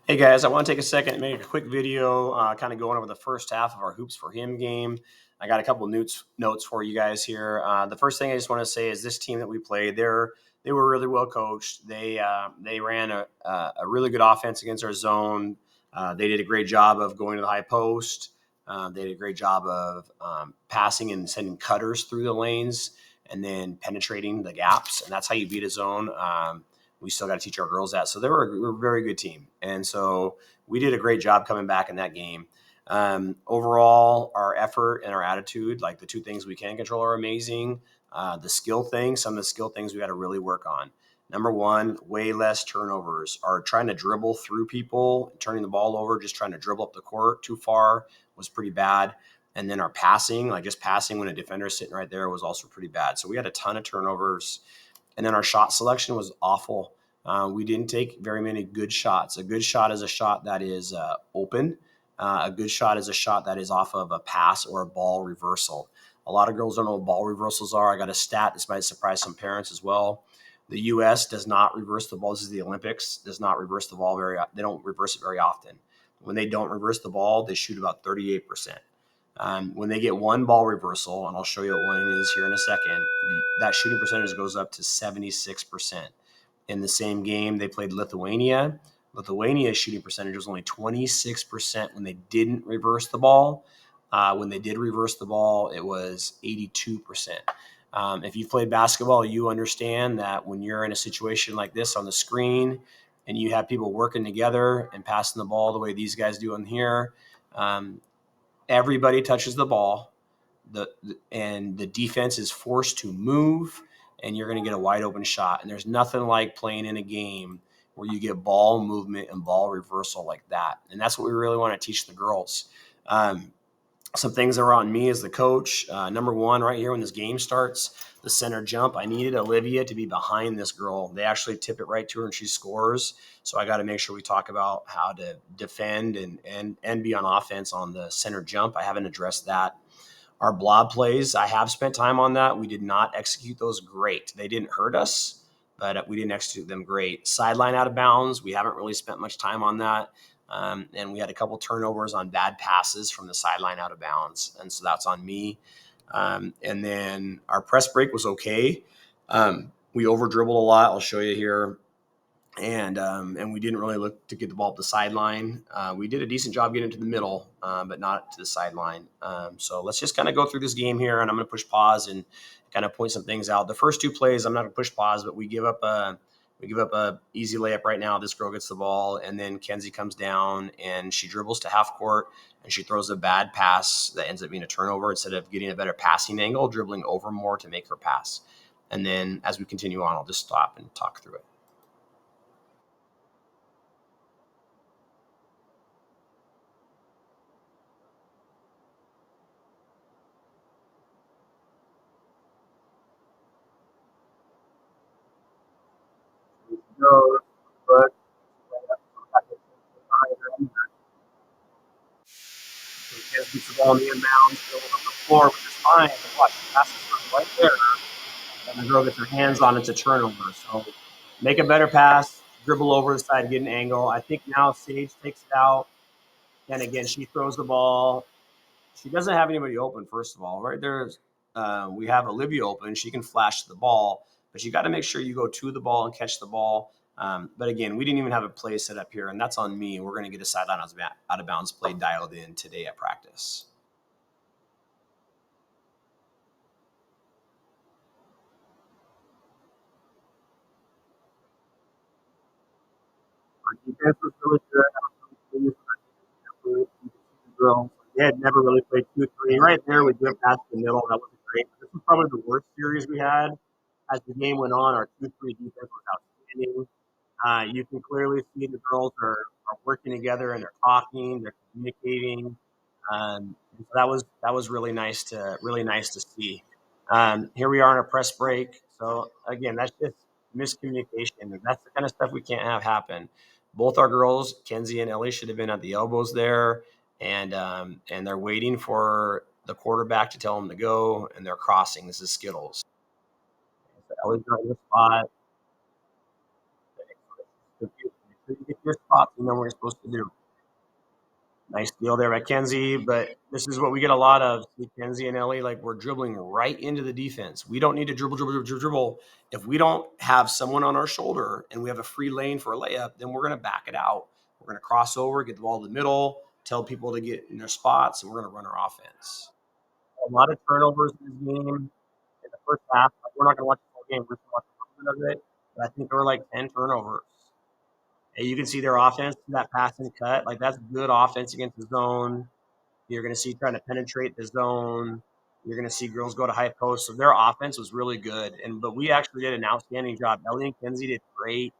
Hey guys, I want to take a second and make a quick video, kind of going over the first half of our Hoops for Him game. I got a couple notes for you guys here. The first thing I just want to say is this team that we played, they were really well coached. They ran a really good offense against our zone. They did a great job of going to the high post. They did a great job of passing and sending cutters through the lanes and then penetrating the gaps, and that's how you beat a zone. We still got to teach our girls that. So they were a very good team. And so we did a great job coming back in that game. Overall, our effort and our attitude, like the two things we can control, are amazing. The skill thing, some of the skill things we got to really work on. Number one, way less turnovers. Are trying to dribble through people, turning the ball over, just trying to dribble up the court too far was pretty bad. And then our passing, like just passing when a defender is sitting right there, was also pretty bad. So we had a ton of turnovers. And then our shot selection was awful. We didn't take very many good shots. A good shot is a shot that is open. A good shot is a shot that is off of a pass or a ball reversal. A lot of girls don't know what ball reversals are. I got a stat. This might surprise some parents as well. The U.S. does not reverse the ball. This is the Olympics. Does not reverse the ball very. They don't reverse it very often. When they don't reverse the ball, they shoot about 38%. When they get one ball reversal, and I'll show you what one is here in a second, that shooting percentage goes up to 76%. In the same game, they played Lithuania. Lithuania's shooting percentage was only 26% when they didn't reverse the ball. When they did reverse the ball, it was 82%. If you've played basketball, you understand that when you're in a situation like this on the screen and you have people working together and passing the ball the way these guys do in here, everybody touches the ball, and the defense is forced to move, and you're going to get a wide open shot. And there's nothing like playing in a game where you get ball movement and ball reversal like that. And that's what we really want to teach the girls. Some things that are on me as the coach. Number one, right here when this game starts, the center jump. I needed Olivia to be behind this girl. They actually tip it right to her and she scores. So I got to make sure we talk about how to defend and be on offense on the center jump. I haven't addressed that. Our blob plays, I have spent time on that. We did not execute those great. They didn't hurt us, but we didn't execute them great. Sideline out of bounds, we haven't really spent much time on that. And we had a couple turnovers on bad passes from the sideline out of bounds. And so that's on me. And then our press break was okay. We over dribbled a lot. I'll show you here. And we didn't really look to get the ball up the sideline. We did a decent job getting to the middle, but not to the sideline. So let's just kind of go through this game here, and I'm going to push pause and kind of point some things out. The first two plays, I'm not going to push pause, but we give up a easy layup right now. This girl gets the ball, and then Kenzie comes down and she dribbles to half court and she throws a bad pass that ends up being a turnover instead of getting a better passing angle, dribbling over more to make her pass. And then as we continue on, I'll just stop and talk through it. No, but Kids gets the ball in the inbounds, dribbles up the floor, which is fine. But watch, the pass is right there, and the girl gets her hands on it. It's a turnover. So make a better pass, dribble over the side, get an angle. I think now Sage takes it out, and again she throws the ball. She doesn't have anybody open. First of all, right there, we have Olivia open. She can flash the ball, but you got to make sure you go to the ball and catch the ball. But again, we didn't even have a play set up here, and that's on me. We're going to get a sideline out of bounds play dialed in today at practice. Our defense was really good. I was really pleased with the girls. They had never really played 2-3. Right there, we went past the middle. That was great. This was probably the worst series we had. As the game went on, our 2-3 defense was outstanding. You can clearly see the girls are working together and they're talking, they're communicating. So that was really nice to see. Here we are on a press break. So again, that's just miscommunication. That's the kind of stuff we can't have happen. Both our girls, Kenzie and Ellie, should have been at the elbows there, and they're waiting for the quarterback to tell them to go, and they're crossing. This is Skittles. So Ellie's not in the spot. So you get your spots, you know what you're supposed to do. Nice deal there by Kenzie, but this is what we get a lot of. See, Kenzie and Ellie, like we're dribbling right into the defense. We don't need to dribble, dribble, dribble, dribble. If we don't have someone on our shoulder and we have a free lane for a layup, then we're going to back it out. We're going to cross over, get the ball in the middle, tell people to get in their spots, and we're going to run our offense. A lot of turnovers in this game in the first half. Like, we're not going to watch the whole game. We're just going to watch a little bit of it. But I think there were like 10 turnovers. And you can see their offense, that pass and cut. Like that's good offense against the zone. You're going to see trying to penetrate the zone. You're going to see girls go to high post. So their offense was really good. But we actually did an outstanding job. Ellie and Kenzie did great,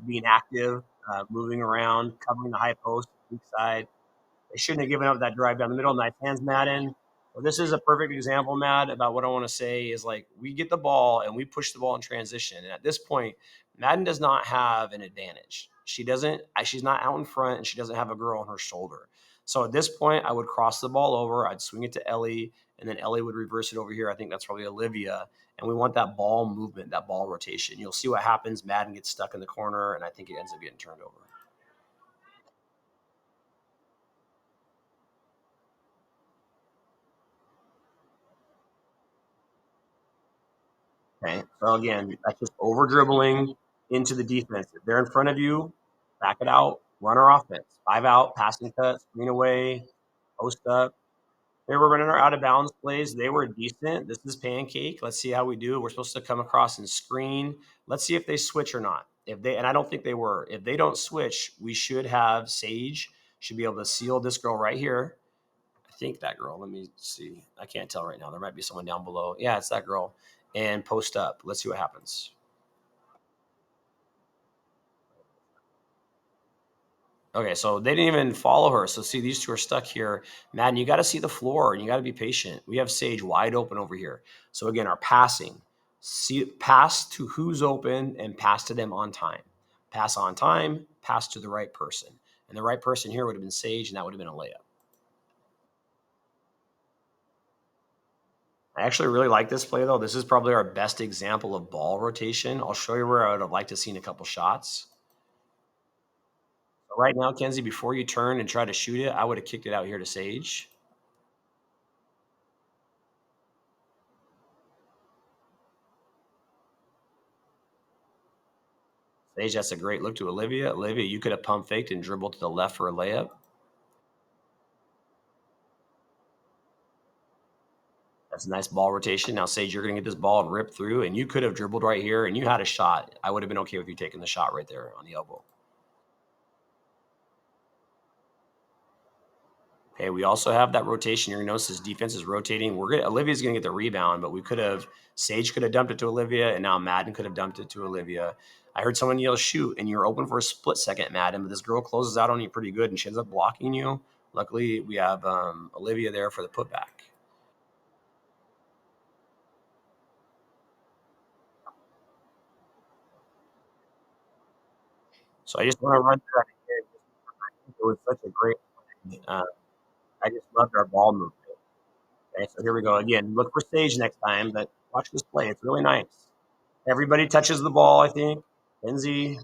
being active, moving around, covering the high post, weak side. They shouldn't have given up that drive down the middle. Nice hands, Madden. Well, this is a perfect example, Matt, about what I want to say is like we get the ball and we push the ball in transition. And at this point, Madden does not have an advantage. She doesn't, she's not out in front and she doesn't have a girl on her shoulder. So at this point, I would cross the ball over. I'd swing it to Ellie, and then Ellie would reverse it over here. I think that's probably Olivia. And we want that ball movement, that ball rotation. You'll see what happens. Madden gets stuck in the corner, and I think it ends up getting turned over. Okay. So again, that's just over dribbling into the defense. If they're in front of you, back it out, run our offense. 5 out, passing cut, screen away, post up. They were running our out of bounds plays. They were decent. This is pancake. Let's see how we do. We're supposed to come across and screen. Let's see if they switch or not. If they, and I don't think they were. If they don't switch, we should have Sage should be able to seal this girl right here. I think that girl. Let me see. I can't tell right now. There might be someone down below. Yeah, it's that girl. And post up. Let's see what happens. Okay, so they didn't even follow her. So see, these two are stuck here. Madden, you got to see the floor and you got to be patient. We have Sage wide open over here. So again, our passing, see, pass to who's open and pass to them on time. Pass on time, pass to the right person. And the right person here would have been Sage, and that would have been a layup. I actually really like this play, though. This is probably our best example of ball rotation. I'll show you where I would have liked to seen a couple shots. So right now, Kenzie, before you turn and try to shoot it, I would have kicked it out here to Sage. Sage, that's a great look to Olivia. Olivia, you could have pump faked and dribbled to the left for a layup. That's a nice ball rotation. Now, Sage, you're going to get this ball and rip through, and you could have dribbled right here, and you had a shot. I would have been okay with you taking the shot right there on the elbow. Okay, we also have that rotation. You're going to notice this defense is rotating. Olivia's going to get the rebound, but we could have Sage could have dumped it to Olivia, and now Madden could have dumped it to Olivia. I heard someone yell shoot, and you're open for a split second, Madden, but this girl closes out on you pretty good, and she ends up blocking you. Luckily, we have Olivia there for the putback. So I just want to run through that again. It was such a great play. I just loved our ball movement. Okay, so here we go again. Look for Sage next time, but watch this play. It's really nice. Everybody touches the ball, I think. Kenzie,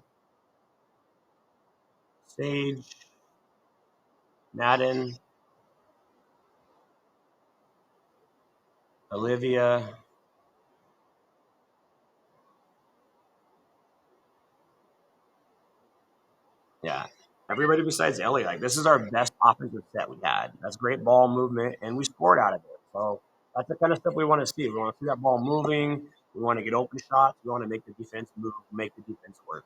Sage, Madden, Olivia. Yeah. Everybody besides Ellie. Like, this is our best offensive set we had. That's great ball movement, and we scored out of it. So that's the kind of stuff we want to see. We want to see that ball moving. We want to get open shots. We want to make the defense move, make the defense work.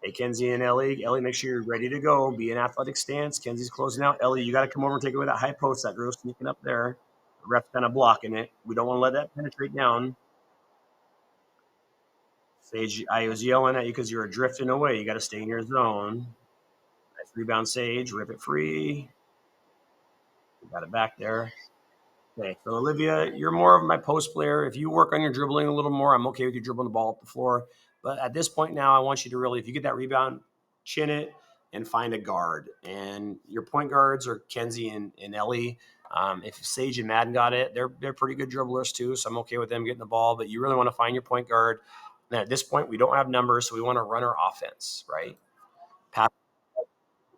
Hey, Kenzie and Ellie. Ellie, make sure you're ready to go. Be in athletic stance. Kenzie's closing out. Ellie, you got to come over and take away that high post. That girl's sneaking up there. The ref's kind of blocking it. We don't want to let that penetrate down. Sage, I was yelling at you because you were drifting away. You got to stay in your zone. Nice rebound, Sage. Rip it free. You got it back there. Okay, so Olivia, you're more of my post player. If you work on your dribbling a little more, I'm okay with you dribbling the ball up the floor. But at this point now, I want you to really, if you get that rebound, chin it and find a guard. And your point guards are Kenzie and Ellie. If Sage and Madden got it, they're pretty good dribblers too. So I'm okay with them getting the ball. But you really want to find your point guard. And at this point, we don't have numbers, so we want to run our offense, right?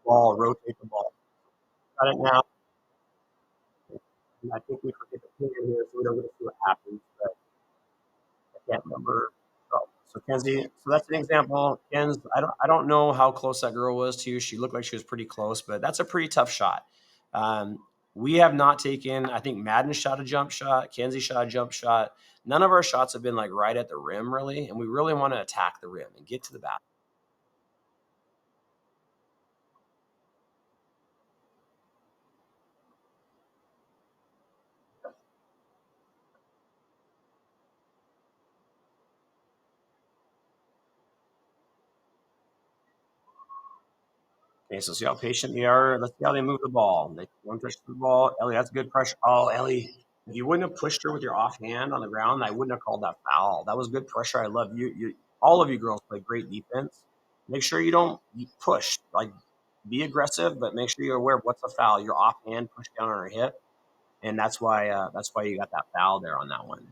ball, rotate the ball. Got it now. And I think we forget to pin in here so we don't get to see what happens. But I can't remember. Oh, so Kenzie, so that's an example. Ken's, I don't know how close that girl was to you. She looked like she was pretty close, but that's a pretty tough shot. Um, we have not taken. I think Madden shot a jump shot. Kenzie shot a jump shot. None of our shots have been like right at the rim, really, and we really want to attack the rim and get to the basket. Okay, so see how patient they are. Let's see how they move the ball. They one touch the ball. Ellie, that's good pressure. Oh, Ellie, if you wouldn't have pushed her with your offhand on the ground, I wouldn't have called that foul. That was good pressure. I love you. All of you girls play great defense. Make sure you don't push. Like, be aggressive, but make sure you're aware of what's a foul. Your offhand push down on her hip, and that's why you got that foul there on that one.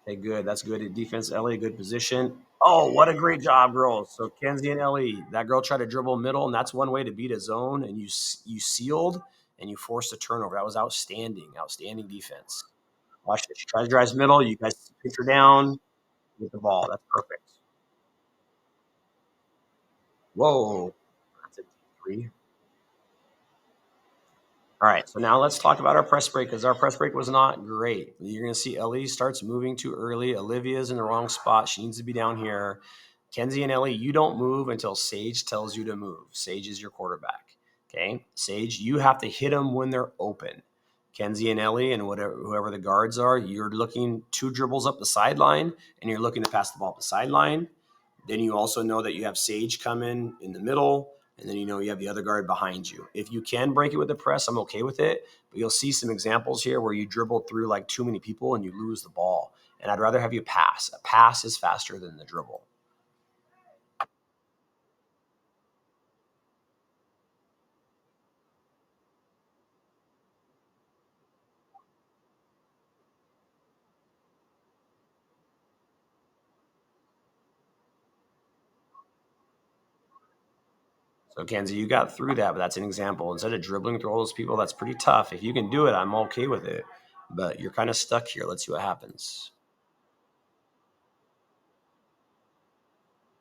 Okay, good. That's good. Defense, Ellie, good position. Oh, what a great job, girls. So Kenzie and Ellie, that girl tried to dribble middle, and that's one way to beat a zone. And you sealed and you forced a turnover. That was outstanding, outstanding defense. Watch this. She tries to drive middle. You guys pinch her down, get the ball. That's perfect. Whoa, that's a deep three. All right, so now let's talk about our press break because our press break was not great. You're going to see Ellie starts moving too early. Olivia's in the wrong spot. She needs to be down here. Kenzie and Ellie, you don't move until Sage tells you to move. Sage is your quarterback. Okay, Sage, you have to hit them when they're open. Kenzie and Ellie and whatever whoever the guards are, you're looking two dribbles up the sideline and you're looking to pass the ball up the sideline. Then you also know that you have Sage coming in the middle, and then you know you have the other guard behind you. If you can break it with the press, I'm okay with it. But you'll see some examples here where you dribble through like too many people and you lose the ball. And I'd rather have you pass. A pass is faster than the dribble. So Kenzie, you got through that, but that's an example. Instead of dribbling through all those people, that's pretty tough. If you can do it, I'm okay with it. But you're kind of stuck here. Let's see what happens.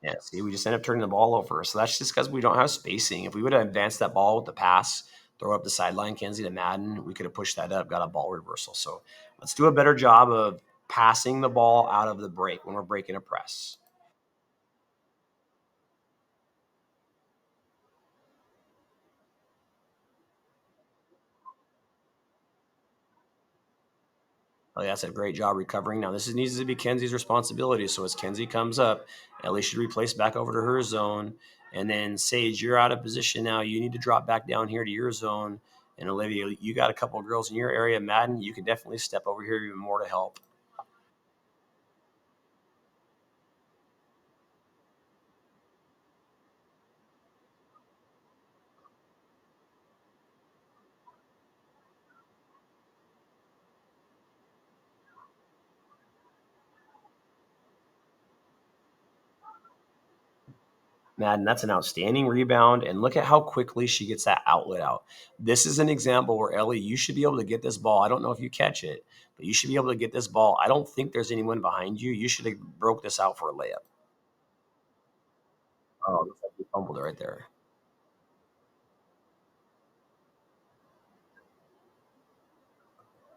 Yeah, see, we just end up turning the ball over. So that's just because we don't have spacing. If we would have advanced that ball with the pass, throw it up the sideline, Kenzie to Madden, we could have pushed that up, got a ball reversal. So let's do a better job of passing the ball out of the break when we're breaking a press. Oh, yeah, that's a great job recovering. Now, needs to be Kenzie's responsibility. So as Kenzie comes up, Ellie should replace back over to her zone. And then Sage, you're out of position now. You need to drop back down here to your zone. And Olivia, you got a couple of girls in your area. Madden, you can definitely step over here even more to help. Madden, that's an outstanding rebound. And look at how quickly she gets that outlet out. This is an example where Ellie, you should be able to get this ball. I don't know if you catch it, but you should be able to get this ball. I don't think there's anyone behind you. You should have broke this out for a layup. Oh, looks like you fumbled it right there.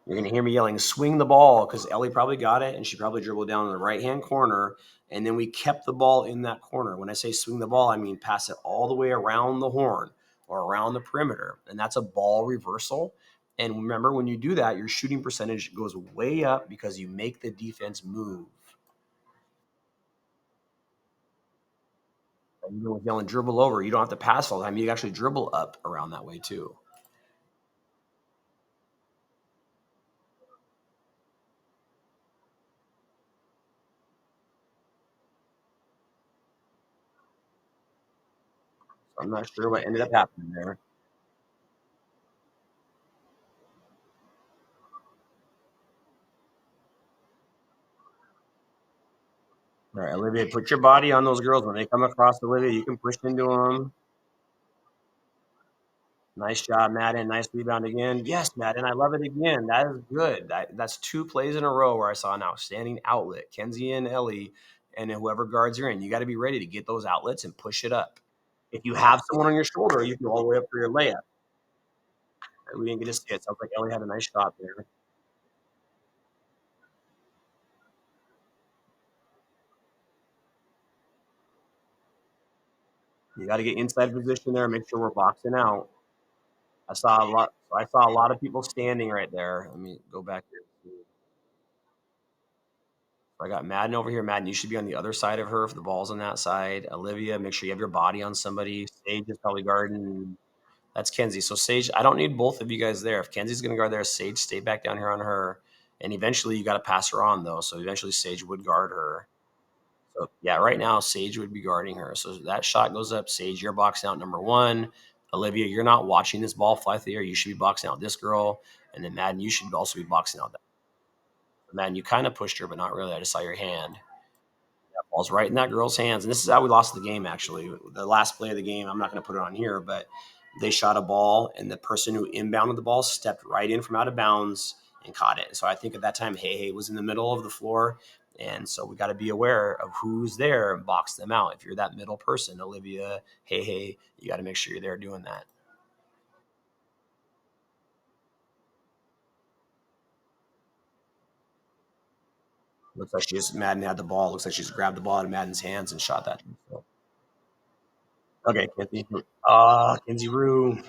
You're going to hear me yelling, swing the ball, because Ellie probably got it and she probably dribbled down in the right hand corner. And then we kept the ball in that corner. When I say swing the ball, I mean pass it all the way around the horn or around the perimeter. And that's a ball reversal. And remember, when you do that, your shooting percentage goes way up because you make the defense move. And even with yelling dribble over, you don't have to pass all the time. You can actually dribble up around that way too. So I'm not sure what ended up happening there. All right, Olivia, put your body on those girls when they come across. Olivia, you can push into them. Nice job, Madden. Nice rebound again. Yes, Madden. I love it again. That is good. That's two plays in a row where I saw an outstanding outlet. Kenzie and Ellie, and then whoever guards are in. You got to be ready to get those outlets and push it up. If you have someone on your shoulder, you can go all the way up for your layup. We didn't get to see it. Sounds like Ellie had a nice shot there. You got to get inside position there. Make sure we're boxing out. I saw a lot of people standing right there. Let me go back here. I got Madden over here. Madden, you should be on the other side of her if the ball's on that side. Olivia, make sure you have your body on somebody. Sage is probably guarding. That's Kenzie. So Sage, I don't need both of you guys there. If Kenzie's going to guard there, Sage, stay back down here on her. And eventually you got to pass her on though. So eventually Sage would guard her. So yeah, right now Sage would be guarding her. So that shot goes up. Sage, you're boxing out number one. Olivia, you're not watching this ball fly through the air. You should be boxing out this girl. And then Madden, you should also be boxing out that. Madden, you kind of pushed her, but not really. I just saw your hand. Ball's right in that girl's hands. And this is how we lost the game, actually. The last play of the game, I'm not going to put it on here, but they shot a ball, and the person who inbounded the ball stepped right in from out of bounds and caught it. And so I think at that time, Hey was in the middle of the floor. And so we got to be aware of who's there and box them out. If you're that middle person, Olivia, you got to make sure you're there doing that. Looks like she just Madden had the ball. Looks like she just grabbed the ball out of Madden's hands and shot that. So, okay, Kinsey. Kinsey Rue.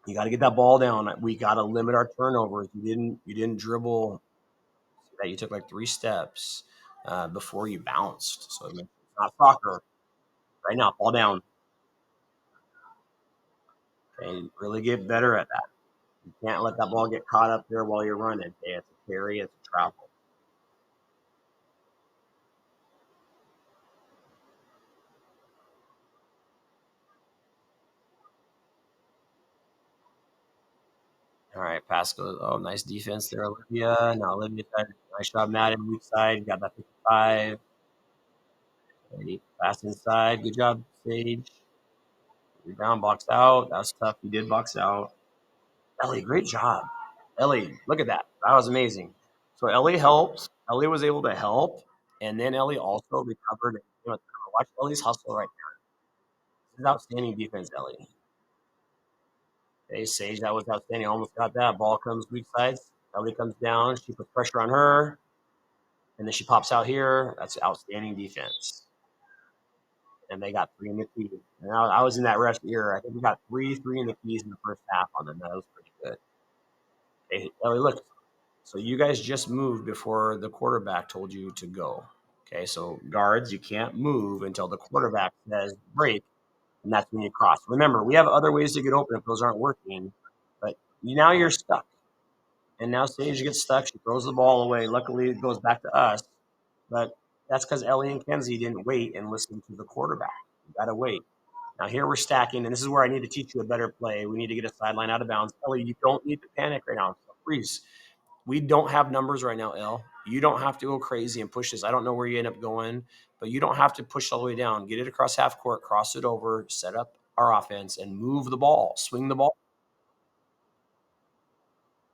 You got to get that ball down. We got to limit our turnovers. You didn't dribble. That you took like three steps before you bounced. So it's not soccer. Right now, fall down and really get better at that. You can't let that ball get caught up there while you're running. Okay? It's a carry. It's a travel. All right, pass goes. Oh, nice defense there, Olivia. Now Olivia, nice job, Madden. Weak side, got that 55. Pass inside. Good job, Sage. Rebound boxed out. That was tough. You did box out. Ellie, great job. Ellie, look at that. That was amazing. So Ellie helped. Ellie was able to help, and then Ellie also recovered. Watch Ellie's hustle right now. This is outstanding defense, Ellie. Okay, Sage, that was outstanding. Almost got that. Ball comes weak sides. Ellie comes down. She puts pressure on her, and then she pops out here. That's outstanding defense. And they got three in the keys. And I was in that rest era. I think we got three in the keys in the first half on them. That was pretty good. Hey, Ellie, look, so you guys just moved before the quarterback told you to go. Okay, so guards, you can't move until the quarterback says break, and that's when you cross. Remember, we have other ways to get open if those aren't working, but now you're stuck. And now Sage gets stuck. She throws the ball away. Luckily, it goes back to us, but that's because Ellie and Kenzie didn't wait and listen to the quarterback. You got to wait. Now here we're stacking, and this is where I need to teach you a better play. We need to get a sideline out of bounds. Ellie, you don't need to panic right now. So freeze. We don't have numbers right now, L. You don't have to go crazy and push this. I don't know where you end up going, but you don't have to push all the way down. Get it across half court, cross it over, set up our offense, and move the ball, swing the ball.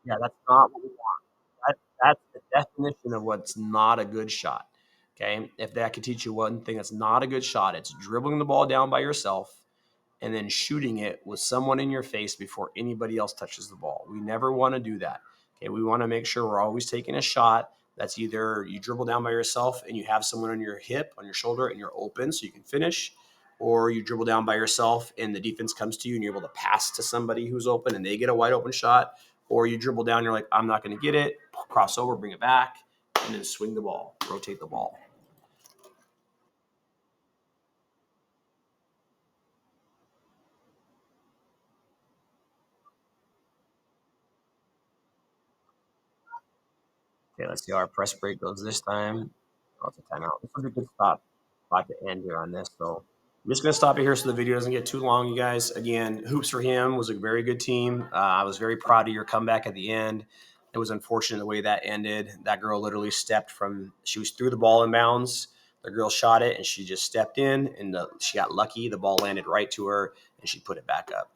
Yeah, that's not what we want. That's the definition of what's not a good shot. Okay, if that could teach you one thing that's not a good shot, it's dribbling the ball down by yourself and then shooting it with someone in your face before anybody else touches the ball. We never want to do that. Okay, we want to make sure we're always taking a shot that's either you dribble down by yourself and you have someone on your hip, on your shoulder, and you're open so you can finish, or you dribble down by yourself and the defense comes to you and you're able to pass to somebody who's open and they get a wide open shot, or you dribble down, and you're like, I'm not going to get it, cross over, bring it back, and then swing the ball, rotate the ball. Okay, let's see how our press break goes this time. Oh, it's a timeout. This was a good spot to end here on this. So I'm just going to stop it here so the video doesn't get too long, you guys. Again, Hoops for Him was a very good team. I was very proud of your comeback at the end. It was unfortunate the way that ended. That girl literally stepped from, she was threw the ball in bounds The girl shot it, and she just stepped in, and she got lucky. The ball landed right to her, and she put it back up.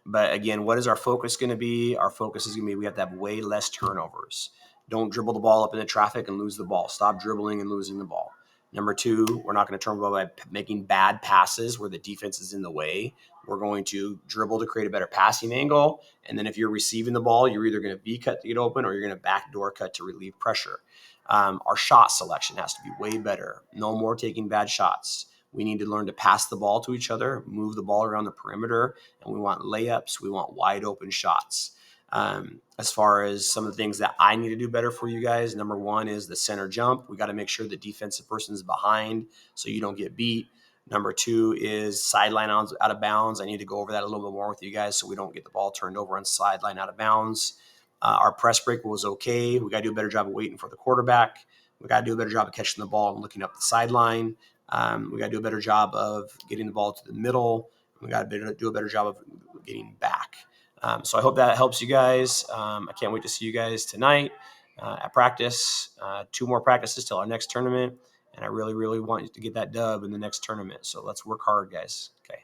But again, what is our focus going to be? Our focus is going to be we have to have way less turnovers. Don't dribble the ball up into traffic and lose the ball. Stop dribbling and losing the ball. Number two, we're not going to turn the ball by making bad passes where the defense is in the way. We're going to dribble to create a better passing angle. And then if you're receiving the ball, you're either going to V-cut to get open or you're going to backdoor cut to relieve pressure. Our shot selection has to be way better. No more taking bad shots. We need to learn to pass the ball to each other, move the ball around the perimeter, and we want layups. We want wide open shots. As far as some of the things that I need to do better for you guys, number one is the center jump. We got to make sure the defensive person is behind so you don't get beat. Number two is sideline out of bounds. I need to go over that a little bit more with you guys so we don't get the ball turned over on sideline out of bounds. Our press break was okay. We got to do a better job of waiting for the quarterback. We got to do a better job of catching the ball and looking up the sideline. We got to do a better job of getting the ball to the middle. We got to do a better job of getting back. So I hope that helps you guys. I can't wait to see you guys tonight at practice. 2 more practices till our next tournament. And I really, really want you to get that dub in the next tournament. So let's work hard, guys. Okay.